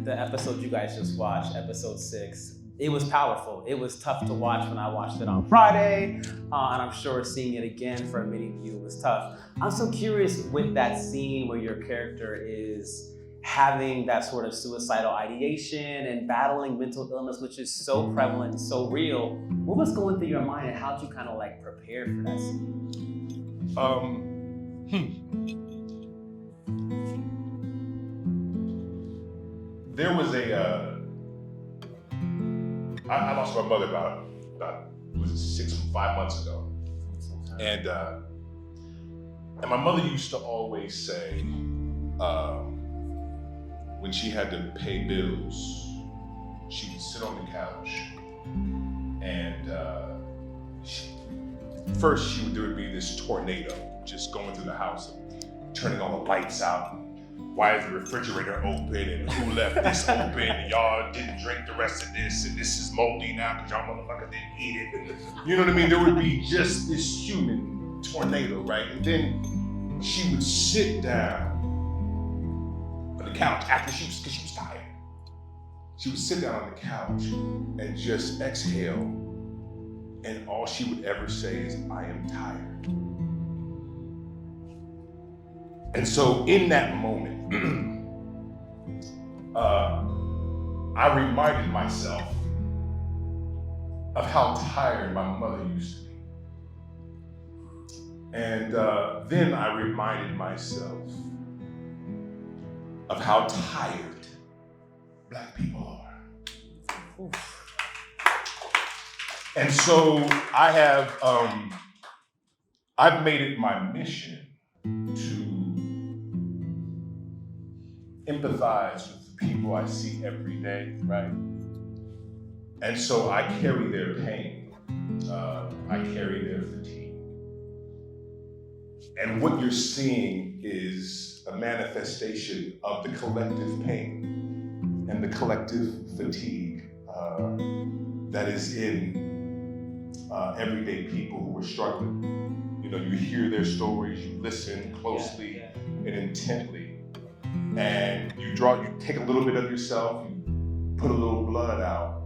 the episode you guys just watched, episode 6, it was powerful. It was tough to watch when I watched it on Friday, and I'm sure seeing it again for many of you was tough. I'm so curious with that scene where your character is having that sort of suicidal ideation and battling mental illness, which is so prevalent and so real. What was going through your mind and how did you kind of like prepare for that scene? There was I lost my mother about was it 5 months ago, and my mother used to always say, when she had to pay bills, she would sit on the couch, and first there would be this tornado just going through the house, turning all the lights out. Why is the refrigerator open, and who left this open, and y'all didn't drink the rest of this, and this is moldy now because y'all motherfuckers didn't eat it. And you know what I mean? There would be just this human tornado, right? And then she would sit down on the couch because she was tired. She would sit down on the couch and just exhale, and all she would ever say is, "I am tired." And so in that moment, I reminded myself of how tired my mother used to be. And then I reminded myself of how tired Black people are. Oof. And so I've made it my mission to empathize with the people I see every day, right? And so I carry their pain, I carry their fatigue. And what you're seeing is a manifestation of the collective pain and the collective fatigue that is in everyday people who are struggling. You know, you hear their stories, you listen closely and intently, and you take a little bit of yourself, you put a little blood out,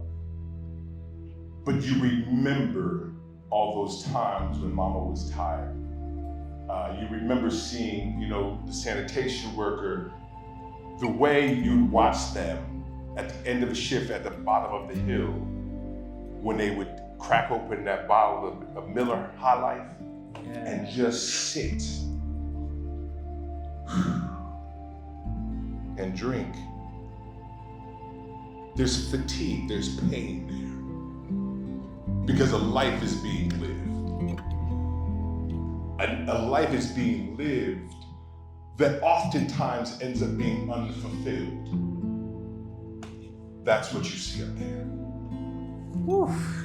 but you remember all those times when mama was tired. You remember seeing, the sanitation worker, the way you'd watch them at the end of a shift at the bottom of the hill when they would crack open that bottle of Miller High Life and just sit and drink. There's fatigue, there's pain there, because a life is being lived. A life is being lived that oftentimes ends up being unfulfilled. That's what you see up there. Oof.